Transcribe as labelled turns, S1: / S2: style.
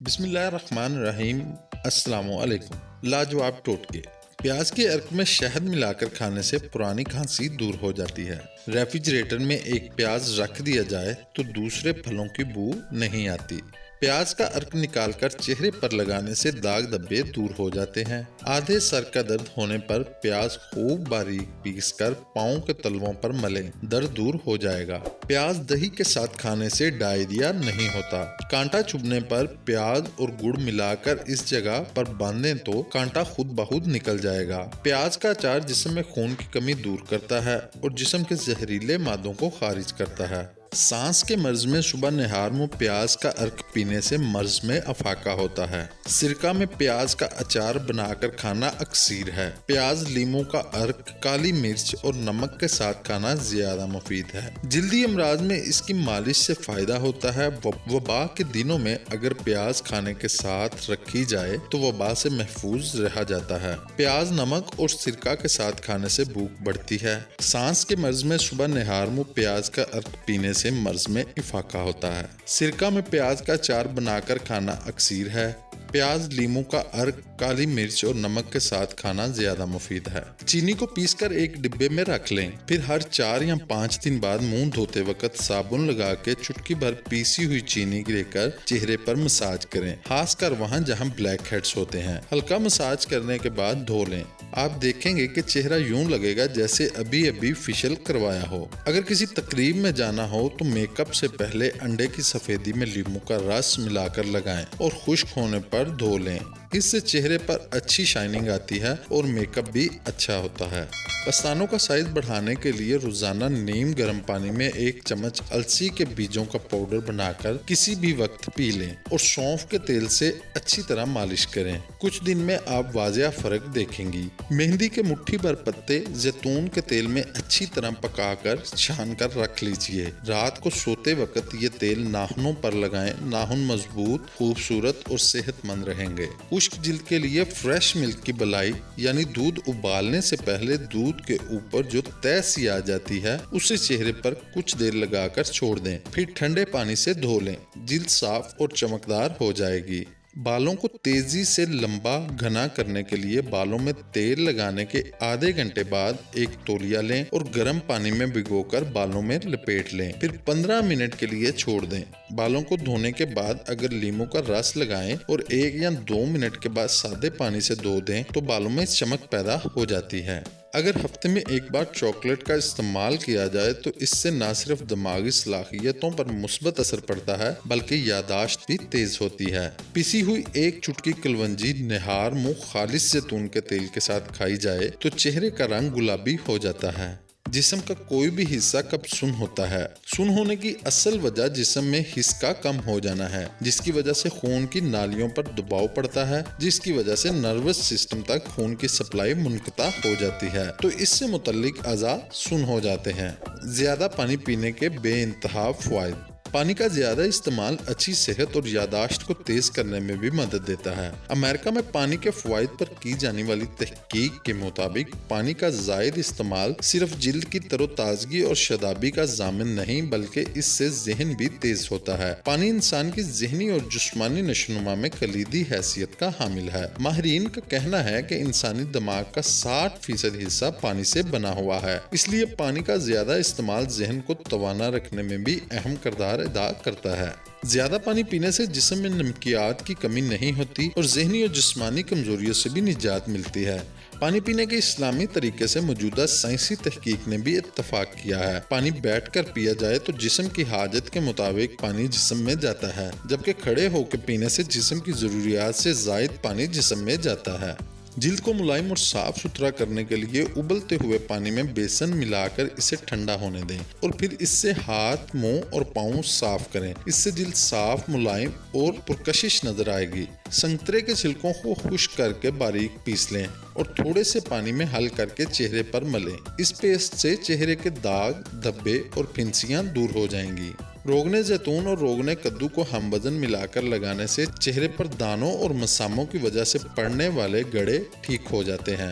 S1: بسم اللہ الرحمن الرحیم۔ السلام علیکم۔ لاجواب ٹوٹکے۔ پیاز کے عرق میں شہد ملا کر کھانے سے پرانی کھانسی دور ہو جاتی ہے۔ ریفریجریٹر میں ایک پیاز رکھ دیا جائے تو دوسرے پھلوں کی بو نہیں آتی۔ پیاز کا عرق نکال کر چہرے پر لگانے سے داغ دھبے دور ہو جاتے ہیں۔ آدھے سر کا درد ہونے پر پیاز خوب باریک پیس کر پاؤں کے تلووں پر ملیں، درد دور ہو جائے گا۔ پیاز دہی کے ساتھ کھانے سے ڈائریا نہیں ہوتا۔ کانٹا چبھنے پر پیاز اور گڑ ملا کر اس جگہ پر باندھیں تو کانٹا خود بخود نکل جائے گا۔ پیاز کا اچار جسم میں خون کی کمی دور کرتا ہے اور جسم کے زہریلے مادوں کو خارج کرتا ہے۔ سانس کے مرض میں صبح نہار منہ پیاز کا عرق پینے سے مرض میں افاقہ ہوتا ہے۔ سرکہ میں پیاز کا اچار بنا کر کھانا اکسیر ہے۔ پیاز، لیموں کا عرق، کالی مرچ اور نمک کے ساتھ کھانا زیادہ مفید ہے۔ جلدی امراض میں اس کی مالش سے فائدہ ہوتا ہے۔ وبا کے دنوں میں اگر پیاز کھانے کے ساتھ رکھی جائے تو وبا سے محفوظ رہا جاتا ہے۔ پیاز نمک اور سرکہ کے ساتھ کھانے سے بھوک بڑھتی ہے۔ سانس کے مرض میں صبح نہار منہ پیاز کا عرق پینے سے مرض میں افاقہ ہوتا ہے۔ سرکہ میں پیاز کا اچار بنا کر کھانا اکسیر ہے۔ پیاز، لیموں کا عرق، کالی مرچ اور نمک کے ساتھ کھانا زیادہ مفید ہے۔ چینی کو پیس کر ایک ڈبے میں رکھ لیں، پھر ہر 4 یا 5 دن بعد منہ دھوتے وقت صابن لگا کے چٹکی بھر پیسی ہوئی چینی لے کر چہرے پر مساج کریں، خاص کر وہاں جہاں بلیک ہیڈز ہوتے ہیں۔ ہلکا مساج کرنے کے بعد دھو لیں۔ آپ دیکھیں گے کہ چہرہ یوں لگے گا جیسے ابھی فیشل کروایا ہو۔ اگر کسی تقریب میں جانا ہو تو میک اپ سے پہلے انڈے کی سفیدی میں لیموں کا رس ملا کر لگائیں اور خشک ہونے پر دھو لیں۔ اس سے چہرے پر اچھی شائننگ آتی ہے اور میک اپ بھی اچھا ہوتا ہے۔ پستانوں کا سائز بڑھانے کے لیے روزانہ نیم گرم پانی میں 1 چمچ السی کے بیجوں کا پاؤڈر بنا کر کسی بھی وقت پی لیں اور سونف کے تیل سے اچھی طرح مالش کریں۔ کچھ دن میں آپ واضح فرق دیکھیں گی۔ مہندی کے مٹھی بھر پتے زیتون کے تیل میں اچھی طرح پکا کر چھان کر رکھ لیجئے۔ رات کو سوتے وقت یہ تیل ناخنوں پر لگائیں، ناخن مضبوط، خوبصورت اور صحت مند رہیں گے۔ خشک جلد کے لیے فریش ملک کی بلائی یعنی دودھ ابالنے سے پہلے دودھ کے اوپر جو تہ سی آ جاتی ہے اسے چہرے پر کچھ دیر لگا کر چھوڑ دیں، پھر ٹھنڈے پانی سے دھو لیں۔ جلد صاف اور چمکدار ہو جائے گی۔ بالوں کو تیزی سے لمبا گھنا کرنے کے لیے بالوں میں تیل لگانے کے آدھے گھنٹے بعد ایک تولیہ لیں اور گرم پانی میں بھگو کر بالوں میں لپیٹ لیں، پھر 15 منٹ کے لیے چھوڑ دیں۔ بالوں کو دھونے کے بعد اگر لیموں کا رس لگائیں اور 1 یا 2 منٹ کے بعد سادے پانی سے دھو دیں تو بالوں میں چمک پیدا ہو جاتی ہے۔ اگر ہفتے میں ایک بار چاکلیٹ کا استعمال کیا جائے تو اس سے نہ صرف دماغی صلاحیتوں پر مثبت اثر پڑتا ہے بلکہ یادداشت بھی تیز ہوتی ہے۔ پسی ہوئی 1 چٹکی کلونجی نہار منہ خالص زیتون کے تیل کے ساتھ کھائی جائے تو چہرے کا رنگ گلابی ہو جاتا ہے۔ جسم کا کوئی بھی حصہ کب سن ہوتا ہے؟ سن ہونے کی اصل وجہ جسم میں حس کا کم ہو جانا ہے، جس کی وجہ سے خون کی نالیوں پر دباؤ پڑتا ہے، جس کی وجہ سے نروس سسٹم تک خون کی سپلائی منقطع ہو جاتی ہے تو اس سے متعلق اعضاء سن ہو جاتے ہیں۔ زیادہ پانی پینے کے بے انتہا فوائد۔ پانی کا زیادہ استعمال اچھی صحت اور یادداشت کو تیز کرنے میں بھی مدد دیتا ہے۔ امریکہ میں پانی کے فوائد پر کی جانے والی تحقیق کے مطابق پانی کا زائد استعمال صرف جلد کی تر و تازگی اور شادابی کا ضامن نہیں بلکہ اس سے ذہن بھی تیز ہوتا ہے۔ پانی انسان کی ذہنی اور جسمانی نشوونما میں کلیدی حیثیت کا حامل ہے۔ ماہرین کا کہنا ہے کہ انسانی دماغ کا 60% حصہ پانی سے بنا ہوا ہے، اس لیے پانی کا زیادہ استعمال ذہن کو توانا رکھنے میں بھی اہم کردار ادا کرتا ہے۔ زیادہ پانی پینے سے جسم میں نمکیات کی کمی نہیں ہوتی اور ذہنی اور جسمانی کمزوریوں سے بھی نجات ملتی ہے۔ پانی پینے کے اسلامی طریقے سے موجودہ سائنسی تحقیق نے بھی اتفاق کیا ہے۔ پانی بیٹھ کر پیا جائے تو جسم کی حاجت کے مطابق پانی جسم میں جاتا ہے، جبکہ کھڑے ہو کے پینے سے جسم کی ضروریات سے زائد پانی جسم میں جاتا ہے۔ جلد کو ملائم اور صاف ستھرا کرنے کے لیے ابلتے ہوئے پانی میں بیسن ملا کر اسے ٹھنڈا ہونے دیں اور پھر اس سے ہاتھ، منہ اور پاؤں صاف کریں۔ اس سے جلد صاف، ملائم اور پرکشش نظر آئے گی۔ سنترے کے چھلکوں کو خشک کر کے باریک پیس لیں اور تھوڑے سے پانی میں حل کر کے چہرے پر ملیں۔ اس پیسٹ سے چہرے کے داغ، دھبے اور پھنسیاں دور ہو جائیں گی۔ روغن زیتون اور روغن کدو کو ہم وزن ملا کر لگانے سے چہرے پر دانوں اور مساموں کی وجہ سے پڑنے والے گڑے ٹھیک ہو جاتے ہیں۔